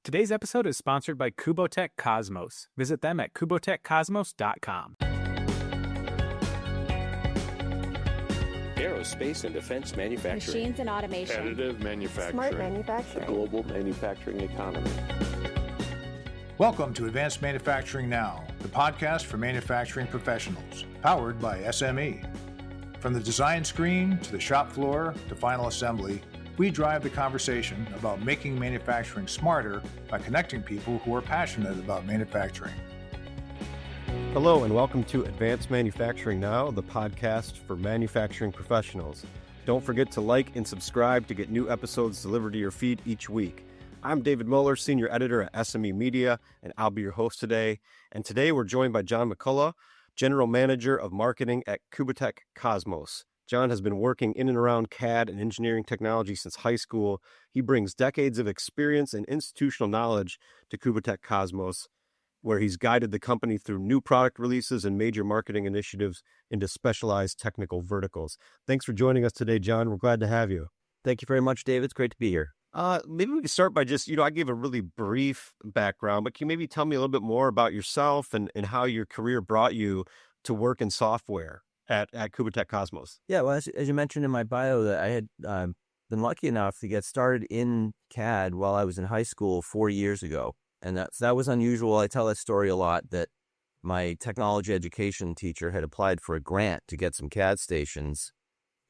Today's episode is sponsored by Kubotek Kosmos. Visit them at kubotekkosmos.com. Aerospace and defense manufacturing. Machines and automation. Additive manufacturing. Smart manufacturing. The global manufacturing economy. Welcome to Advanced Manufacturing Now, the podcast for manufacturing professionals, powered by SME. From the design screen to the shop floor to final assembly, we drive the conversation about making manufacturing smarter by connecting people who are passionate about manufacturing. Hello and welcome to Advanced Manufacturing Now, the podcast for manufacturing professionals. Don't forget to like and subscribe to get new episodes delivered to your feed each week. I'm David Muller, Senior Editor at SME Media, and I'll be your host today. And today we're joined by John McCullough, General Manager of Marketing at Kubotek Kosmos. John has been working in and around CAD and engineering technology since high school. He brings decades of experience and institutional knowledge to Kubotek Kosmos, where he's guided the company through new product releases and major marketing initiatives into specialized technical verticals. Thanks for joining us today, John. We're glad to have you. Thank you very much, David. It's great to be here. Maybe we can start by just, I gave a really brief background, but can you maybe tell me a little bit more about yourself and how your career brought you to work in software at Kubotek Kosmos? Yeah, well, as you mentioned in my bio, that I had been lucky enough to get started in CAD while I was in high school 4 years ago. And that was unusual. I tell that story a lot, that my technology education teacher had applied for a grant to get some CAD stations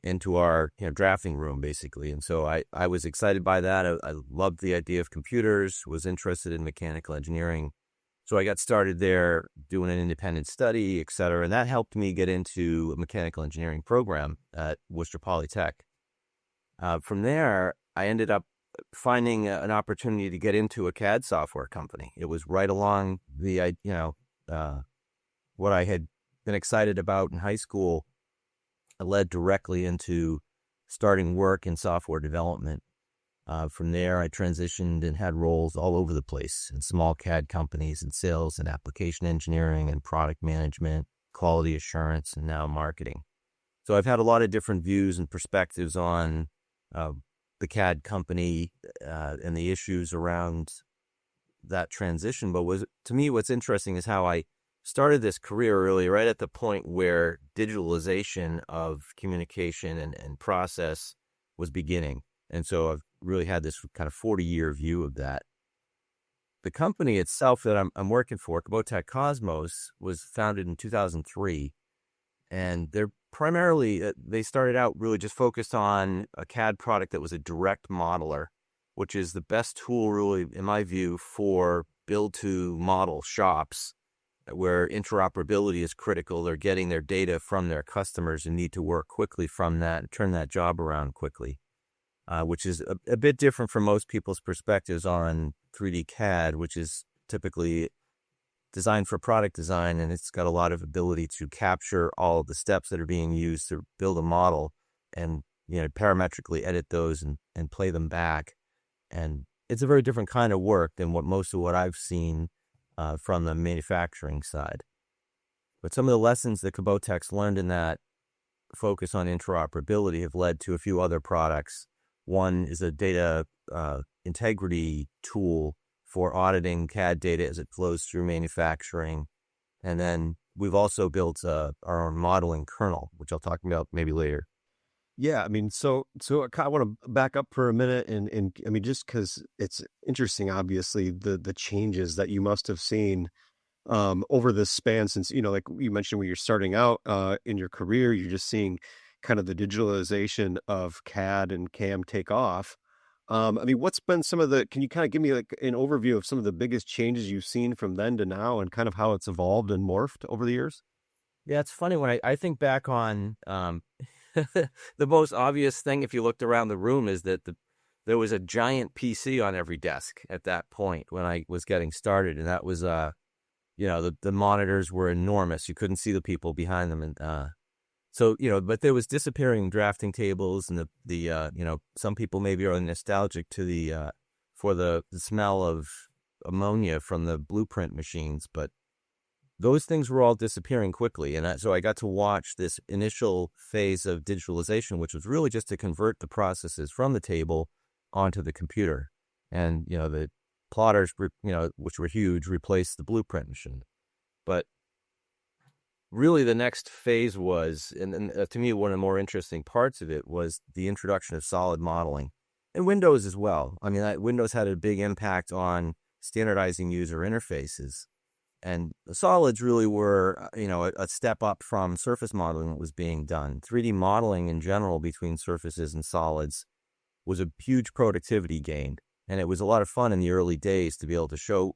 into our drafting room, basically. And so I was excited by that. I loved the idea of computers, was interested in mechanical engineering. So I got started there doing an independent study, et cetera. And that helped me get into a mechanical engineering program at Worcester Polytech. From there, I ended up finding an opportunity to get into a CAD software company. It was right along the, what I had been excited about in high school. It led directly into starting work in software development. From there, I transitioned and had roles all over the place in small CAD companies in sales and application engineering and product management, quality assurance, and now marketing. So I've had a lot of different views and perspectives on the CAD company and the issues around that transition. But to me, what's interesting is how I started this career really right at the point where digitalization of communication and process was beginning. And so I've really had this kind of 40-year view of that. The company itself that I'm working for, Kubotek Kosmos, was founded in 2003. And they're primarily, they started out really just focused on a CAD product that was a direct modeler, which is the best tool really, in my view, for build-to-model shops where interoperability is critical. They're getting their data from their customers and need to work quickly from that and turn that job around quickly, which is a bit different from most people's perspectives on 3D CAD, which is typically designed for product design, and it's got a lot of ability to capture all of the steps that are being used to build a model and parametrically edit those and play them back. And it's a very different kind of work than most of what I've seen from the manufacturing side. But some of the lessons that Kubotek's learned in that focus on interoperability have led to a few other products. One is a data integrity tool for auditing CAD data as it flows through manufacturing. And then we've also built our own modeling kernel, which I'll talk about maybe later. Yeah, so I kind of want to back up for a minute and just because it's interesting, obviously, the changes that you must have seen over this span since, like you mentioned when you're starting out in your career, you're just seeing kind of the digitalization of CAD and CAM take off. What's been can you kind of give me like an overview of some of the biggest changes you've seen from then to now and kind of how it's evolved and morphed over the years? Yeah, it's funny when I think back on the most obvious thing, if you looked around the room, is that there was a giant PC on every desk at that point when I was getting started. And that was, the monitors were enormous. You couldn't see the people behind them. And but there was disappearing drafting tables and some people maybe are nostalgic to for the smell of ammonia from the blueprint machines, but those things were all disappearing quickly. And so I got to watch this initial phase of digitalization, which was really just to convert the processes from the table onto the computer. And, the plotters, which were huge, replaced the blueprint machine. But really the next phase was, and to me, one of the more interesting parts of it was the introduction of solid modeling and Windows as well. I mean, Windows had a big impact on standardizing user interfaces. And the solids really were, a step up from surface modeling that was being done. 3D modeling in general between surfaces and solids was a huge productivity gain. And it was a lot of fun in the early days to be able to show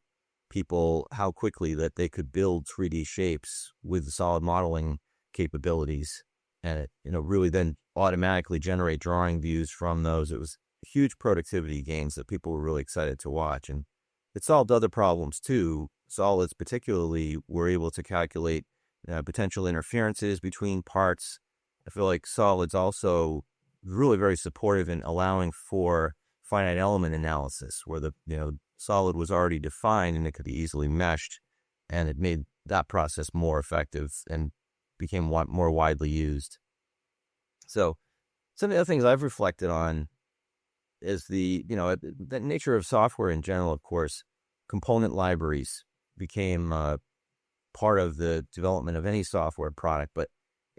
people how quickly that they could build 3D shapes with solid modeling capabilities. And it, really then automatically generate drawing views from those. It was huge productivity gains that people were really excited to watch. And it solved other problems too. Solids particularly were able to calculate potential interferences between parts. I feel like solids also really very supportive in allowing for finite element analysis, where the solid was already defined and it could be easily meshed, and it made that process more effective and became more widely used. So some of the other things I've reflected on is the nature of software in general. Of course, component libraries became part of the development of any software product, but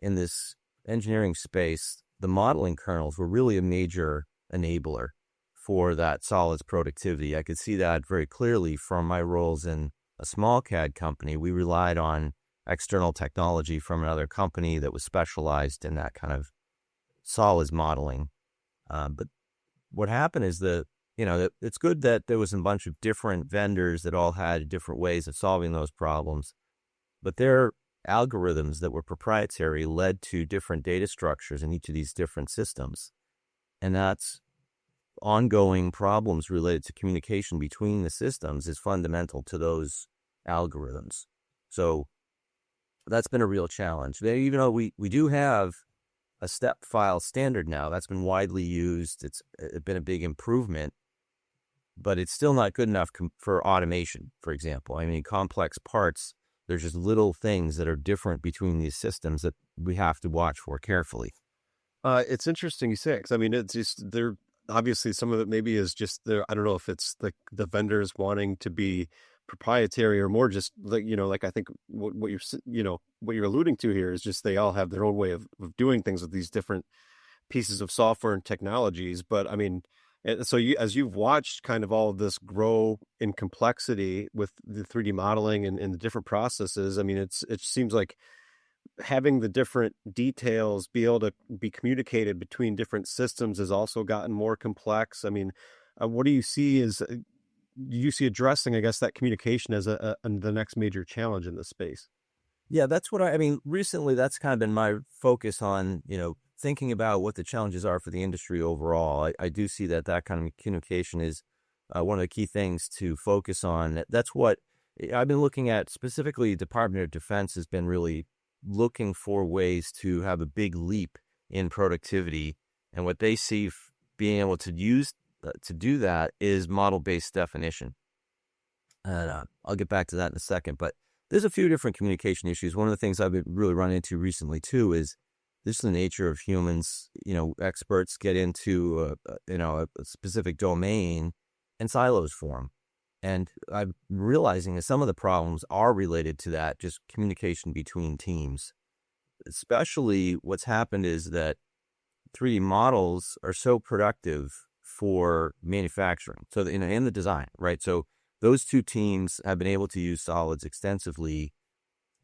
in this engineering space, the modeling kernels were really a major enabler for that solids productivity. I could see that very clearly from my roles in a small CAD company. We relied on external technology from another company that was specialized in that kind of solids modeling. But what happened is that it's good that there was a bunch of different vendors that all had different ways of solving those problems, but their algorithms that were proprietary led to different data structures in each of these different systems. And that's ongoing problems related to communication between the systems is fundamental to those algorithms. So that's been a real challenge. Even though we do have a step file standard now, that's been widely used. It's been a big improvement, but it's still not good enough for automation, for example. I mean, complex parts, there's just little things that are different between these systems that we have to watch for carefully. It's interesting you say it, because I mean, it's just they're obviously some of it maybe is just I don't know if it's the vendors wanting to be proprietary or more just like I think what you're alluding to here is just they all have their own way of doing things with these different pieces of software and technologies. But I mean, so as you've watched kind of all of this grow in complexity with the 3D modeling and the different processes, I mean, it seems like having the different details be able to be communicated between different systems has also gotten more complex. I mean, what do you see addressing, I guess, that communication as the next major challenge in this space? Yeah, that's what I mean, recently that's kind of been my focus on, thinking about what the challenges are for the industry overall. I do see that kind of communication is one of the key things to focus on. That's what I've been looking at. Specifically, Department of Defense has been really looking for ways to have a big leap in productivity. And what they see being able to use to do that is model-based definition. And I'll get back to that in a second. But there's a few different communication issues. One of the things I've been really running into recently, too, is this is the nature of humans. Experts get into a specific domain and silos form. And I'm realizing that some of the problems are related to that, just communication between teams. Especially what's happened is that 3D models are so productive for manufacturing. So in the design, right? So those two teams have been able to use solids extensively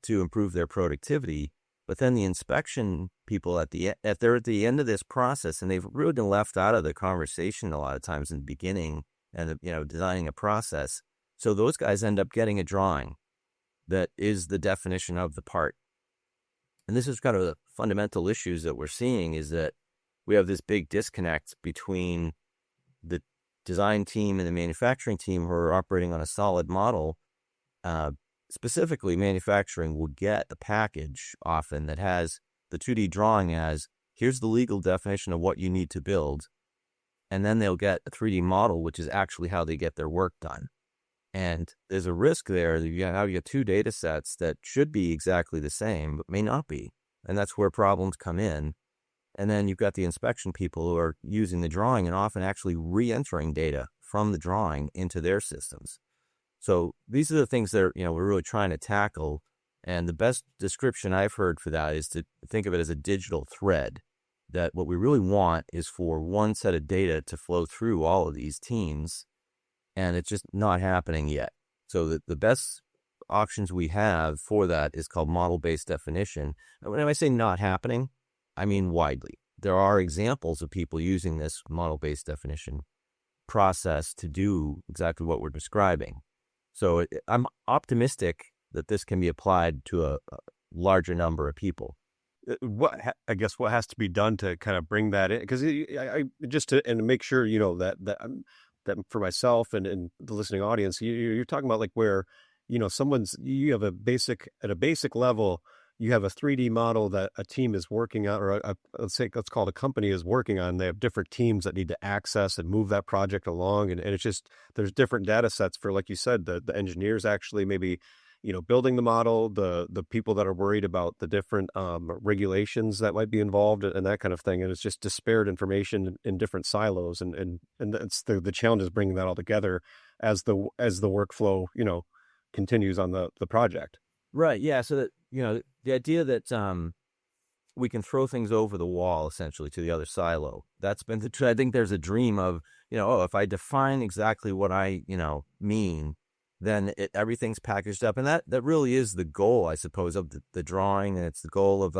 to improve their productivity. But then the inspection people they're at the end of this process, and they've really been left out of the conversation a lot of times in the beginning and designing a process. So those guys end up getting a drawing that is the definition of the part. And this is kind of the fundamental issues that we're seeing, is that we have this big disconnect between the design team and the manufacturing team who are operating on a solid model. Specifically, manufacturing will get a package often that has the 2D drawing as, here's the legal definition of what you need to build. And then they'll get a 3D model, which is actually how they get their work done. And there's a risk there that you get two data sets that should be exactly the same, but may not be. And that's where problems come in. And then you've got the inspection people who are using the drawing and often actually re-entering data from the drawing into their systems. So these are the things that we're really trying to tackle. And the best description I've heard for that is to think of it as a digital thread, that what we really want is for one set of data to flow through all of these teams, and it's just not happening yet. So the best options we have for that is called model-based definition. And when I say not happening, I mean widely. There are examples of people using this model-based definition process to do exactly what we're describing. So I'm optimistic that this can be applied to a larger number of people. What has to be done to kind of bring that in? Because I just to make sure that for myself and the listening audience, you're talking about like where you have at a basic level, you have a 3D model that a team is working on, or let's call it a company is working on. They have different teams that need to access and move that project along, and it's just there's different data sets for, like you said, the engineers actually maybe building the model, the people that are worried about the different regulations that might be involved and that kind of thing. And it's just disparate information in different silos. And that's the challenge is bringing that all together as the workflow, continues on the project. Right. Yeah. So that, the idea that we can throw things over the wall essentially to the other silo, that's been I think there's a dream of, if I define exactly what I, mean, then everything's packaged up. And that really is the goal, I suppose, of the drawing. And it's the goal of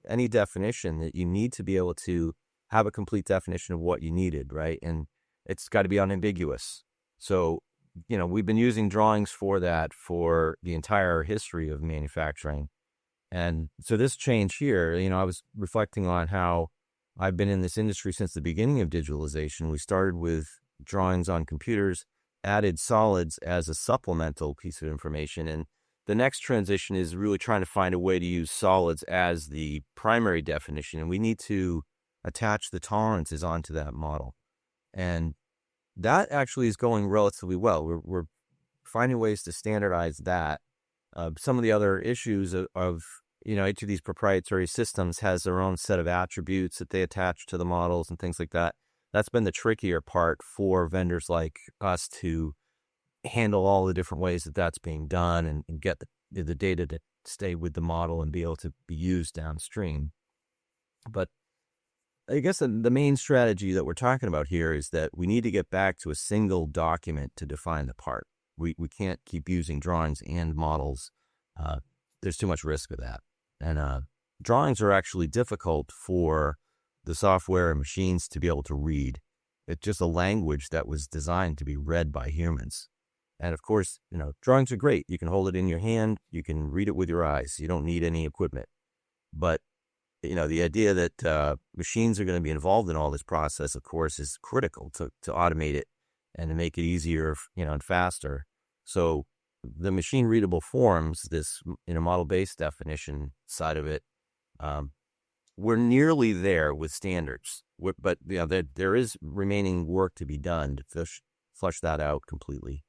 any definition, that you need to be able to have a complete definition of what you needed, right? And it's got to be unambiguous. So, we've been using drawings for that for the entire history of manufacturing. And so this change here, I was reflecting on how I've been in this industry since the beginning of digitalization. We started with drawings on computers, added solids as a supplemental piece of information. And the next transition is really trying to find a way to use solids as the primary definition. And we need to attach the tolerances onto that model. And that actually is going relatively well. We're finding ways to standardize that. Some of the other issues of each of these proprietary systems has their own set of attributes that they attach to the models and things like that. That's been the trickier part for vendors like us to handle all the different ways that that's being done and get the data to stay with the model and be able to be used downstream. But I guess the main strategy that we're talking about here is that we need to get back to a single document to define the part. We can't keep using drawings and models. There's too much risk with that. And drawings are actually difficult for the software and machines to be able to read. It's just a language that was designed to be read by humans. And of course, drawings are great. You can hold it in your hand. You can read it with your eyes. You don't need any equipment. But, the idea that machines are going to be involved in all this process, of course, is critical to automate it and to make it easier, and faster. So the machine readable forms, this, model-based definition side of it, we're nearly there with standards, but there is remaining work to be done to flush that out completely.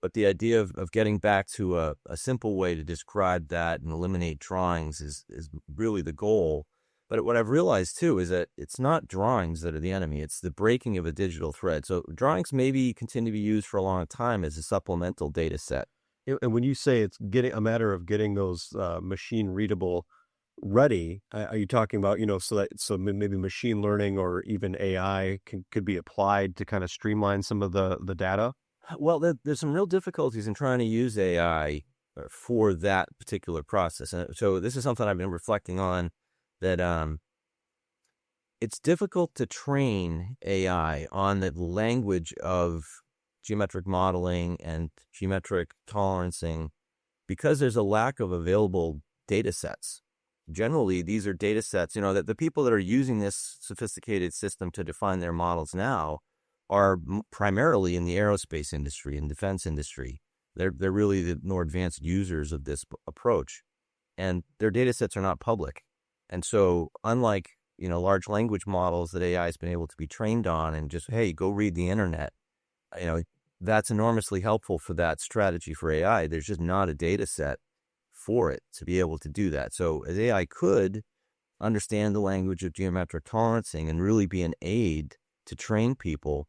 But the idea of getting back to a simple way to describe that and eliminate drawings is really the goal. But what I've realized too is that it's not drawings that are the enemy, it's the breaking of a digital thread. So drawings maybe continue to be used for a long time as a supplemental data set. And when you say it's a matter of getting those machine readable ready, are you talking about, so maybe machine learning or even AI could be applied to kind of streamline some of the data? Well, there's some real difficulties in trying to use AI for that particular process. And so this is something I've been reflecting on, that it's difficult to train AI on the language of geometric modeling and geometric tolerancing because there's a lack of available data sets. Generally, these are data sets, that the people that are using this sophisticated system to define their models now are primarily in the aerospace industry and defense industry. They're really the more advanced users of this approach, and their data sets are not public. And so unlike, large language models that AI has been able to be trained on and just, hey, go read the internet, that's enormously helpful for that strategy for AI. There's just not a data set for it to be able to do that. So as AI could understand the language of geometric tolerancing and really be an aid to train people,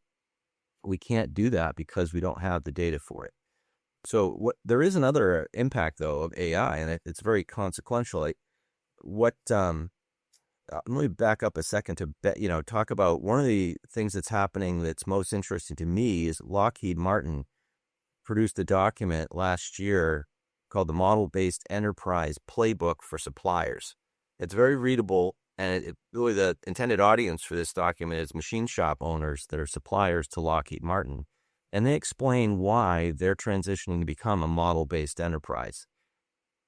we can't do that because we don't have the data for it. So there is another impact though of AI, and it's very consequential. Like let me back up a second to talk about one of the things that's happening that's most interesting to me is Lockheed Martin produced a document last year called the Model-Based Enterprise Playbook for Suppliers. It's very readable, and really the intended audience for this document is machine shop owners that are suppliers to Lockheed Martin. And they explain why they're transitioning to become a model-based enterprise.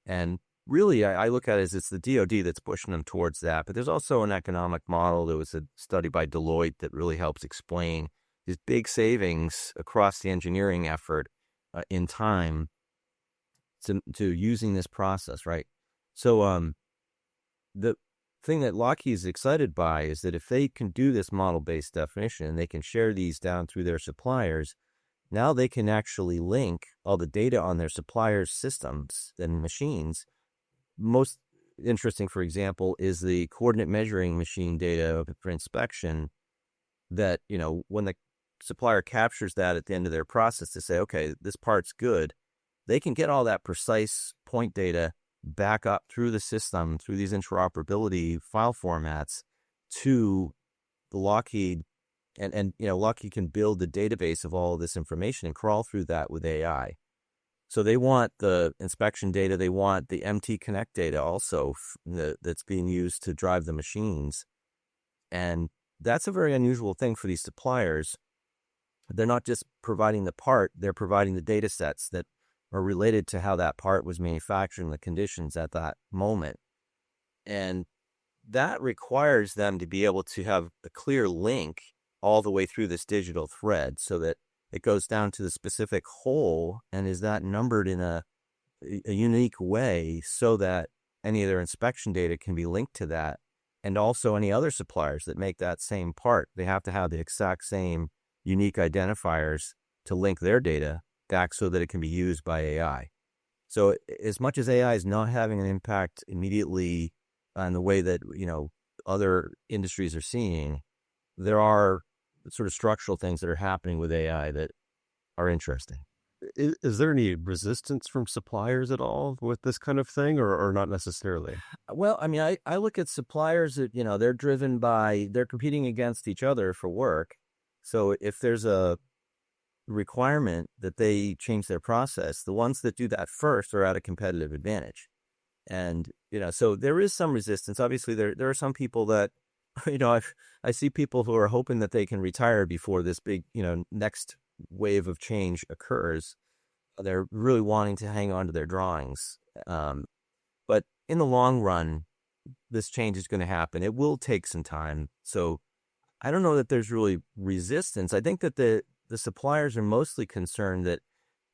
And really, I look at it as it's the DoD that's pushing them towards that. But there's also an economic model. There was a study by Deloitte that really helps explain these big savings across the engineering effort in time to using this process, right? So the thing that Lockheed is excited by is that if they can do this model-based definition and they can share these down through their suppliers, now they can actually link all the data on their suppliers' systems and machines. Most interesting, for example, is the coordinate measuring machine data for inspection that, when the supplier captures that at the end of their process to say, okay, this part's good, they can get all that precise point data back up through the system, through these interoperability file formats to the Lockheed. And Lockheed can build the database of all of this information and crawl through that with AI. So they want the inspection data. They want the MT Connect data also that's being used to drive the machines. And that's a very unusual thing for these suppliers. They're not just providing the part, they're providing the data sets that are related to how that part was manufactured and the conditions at that moment. And that requires them to be able to have a clear link all the way through this digital thread so that it goes down to the specific hole and is that numbered in a unique way so that any of their inspection data can be linked to that. And also any other suppliers that make that same part, they have to have the exact same unique identifiers to link their data back so that it can be used by AI. So as much as AI is not having an impact immediately on the way that, other industries are seeing, there are sort of structural things that are happening with AI that are interesting. Is there any resistance from suppliers at all with this kind of thing or not necessarily? Well, I mean, I look at suppliers that, they're competing against each other for work. So if there's a requirement that they change their process, the ones that do that first are at a competitive advantage. And, so there is some resistance. Obviously, there are some people that, I see people who are hoping that they can retire before this big, next wave of change occurs. They're really wanting to hang on to their drawings. But in the long run, this change is going to happen. It will take some time. So I don't know that there's really resistance. I think that the suppliers are mostly concerned that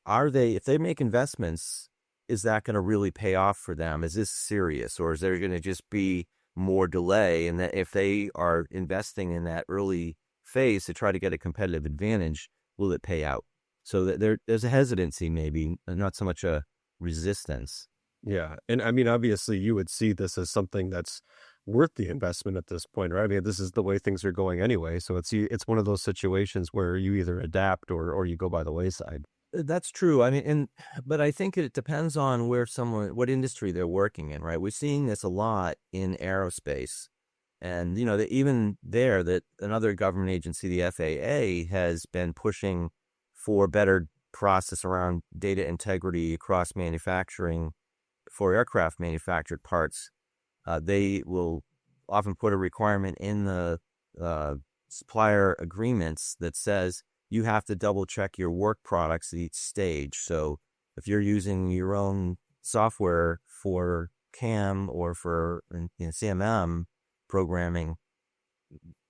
if they make investments, is that going to really pay off for them? Is this serious? Or is there going to just be more delay? And that if they are investing in that early phase to try to get a competitive advantage, will it pay out? So that there's a hesitancy, maybe, not so much a resistance. Yeah. And I mean, obviously you would see this as something that's worth the investment at this point, right? I mean, this is the way things are going anyway. So it's one of those situations where you either adapt or you go by the wayside. That's true. I mean, but I think it depends on what industry they're working in, right? We're seeing this a lot in aerospace. And, even that another government agency, the FAA, has been pushing for better process around data integrity across manufacturing for aircraft manufactured parts. They will often put a requirement in the supplier agreements that says you have to double check your work products at each stage. So if you're using your own software for CAM or for CMM programming,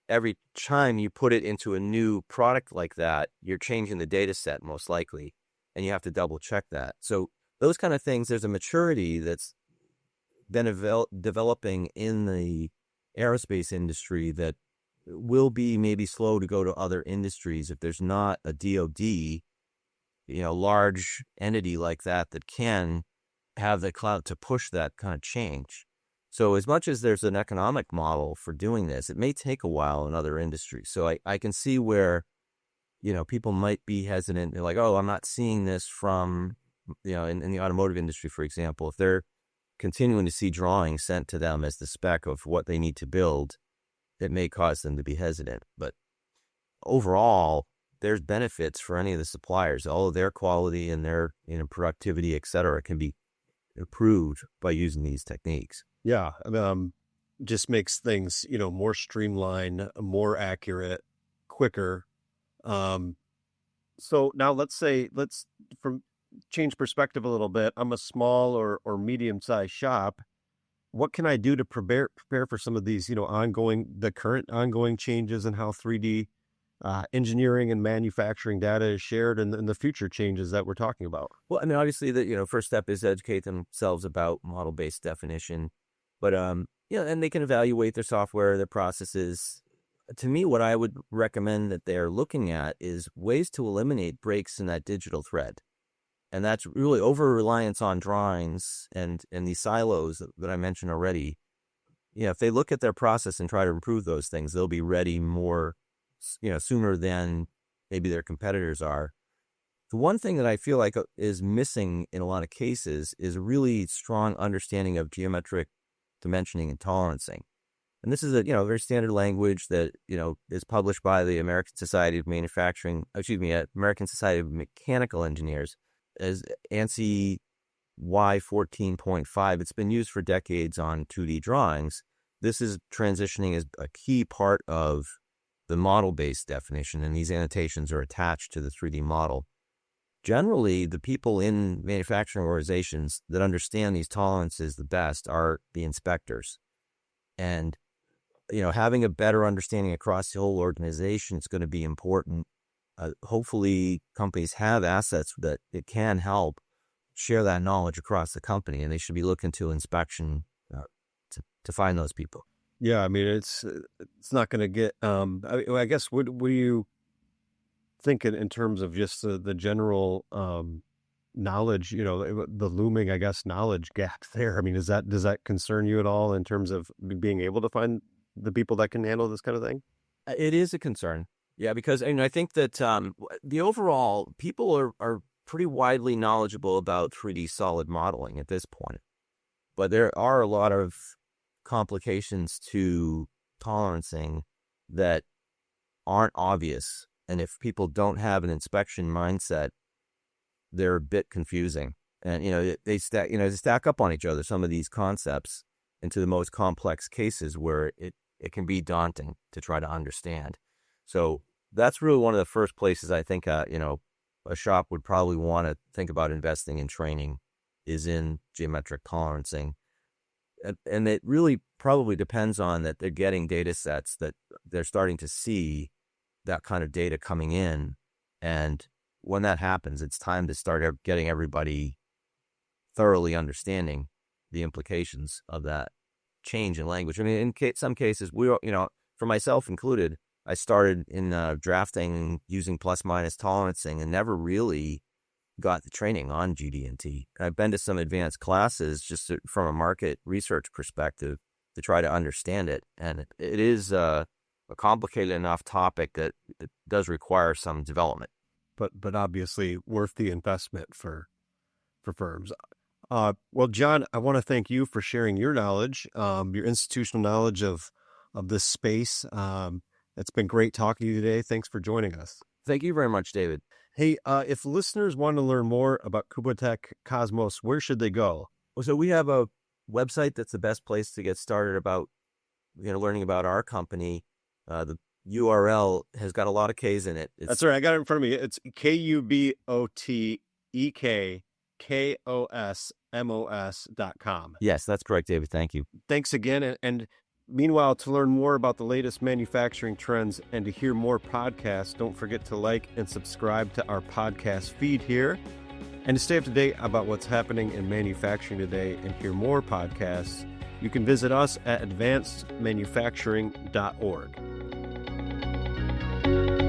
every time you put it into a new product like that, you're changing the data set most likely, and you have to double check that. So those kind of things, there's a maturity that's been developing in the aerospace industry that will be maybe slow to go to other industries if there's not a DoD, large entity like that can have the clout to push that kind of change. So as much as there's an economic model for doing this, it may take a while in other industries. So I can see where, people might be hesitant. They're like, oh, I'm not seeing this from, in the automotive industry, for example, if they're continuing to see drawings sent to them as the spec of what they need to build, it may cause them to be hesitant. But overall, there's benefits for any of the suppliers. All of their quality and their productivity, et cetera, can be improved by using these techniques. Yeah. Just makes things, more streamlined, more accurate, quicker. So now let's change perspective a little bit. I'm a small or medium-sized shop. What can I do to prepare for some of these, current ongoing changes in how 3D engineering and manufacturing data is shared, and the future changes that we're talking about? Well, I mean, obviously the first step is educate themselves about model-based definition, but and they can evaluate their software, their processes. To me, what I would recommend that they're looking at is ways to eliminate breaks in that digital thread. And that's really over-reliance on drawings and these silos that I mentioned already. If they look at their process and try to improve those things, they'll be ready more, sooner than maybe their competitors are. The one thing that I feel like is missing in a lot of cases is a really strong understanding of geometric dimensioning and tolerancing. And this is a very standard language that is published by the American Society of American Society of Mechanical Engineers as ANSI Y14.5. It's been used for decades on 2D drawings. This is transitioning as a key part of the model-based definition, and these annotations are attached to the 3D model. Generally, the people in manufacturing organizations that understand these tolerances the best are the inspectors. And having a better understanding across the whole organization is going to be important. Hopefully, companies have assets that it can help share that knowledge across the company, and they should be looking to inspection to find those people. Yeah, I mean, it's not going to get. I guess what do you think in terms of just the general knowledge? The looming, I guess, knowledge gap there. I mean, does that concern you at all in terms of being able to find the people that can handle this kind of thing? It is a concern. Yeah, because I think that the overall people are pretty widely knowledgeable about 3D solid modeling at this point, but there are a lot of complications to tolerancing that aren't obvious, and if people don't have an inspection mindset, they're a bit confusing, and they stack up on each other, some of these concepts, into the most complex cases where it can be daunting to try to understand. So that's really one of the first places I think, a shop would probably want to think about investing in training is in geometric tolerancing. And it really probably depends on that they're getting data sets that they're starting to see that kind of data coming in. And when that happens, it's time to start getting everybody thoroughly understanding the implications of that change in language. I mean, in some cases, for myself included, I started in drafting using plus-minus tolerancing and never really got the training on GD&T. I've been to some advanced classes just from a market research perspective to try to understand it. And it is a complicated enough topic that it does require some development. But obviously worth the investment for firms. Well, John, I want to thank you for sharing your knowledge, your institutional knowledge of this space. It's been great talking to you today. Thanks for joining us. Thank you very much, David. Hey, if listeners want to learn more about Kubotek Kosmos, where should they go? Well, so we have a website that's the best place to get started about, learning about our company. The URL has got a lot of K's in it. That's right. I got it in front of me. It's KUBOTEKKOSMOS.com. Yes, that's correct, David. Thank you. Thanks again. And meanwhile, to learn more about the latest manufacturing trends and to hear more podcasts, don't forget to like and subscribe to our podcast feed here. And to stay up to date about what's happening in manufacturing today and hear more podcasts, you can visit us at advancedmanufacturing.org.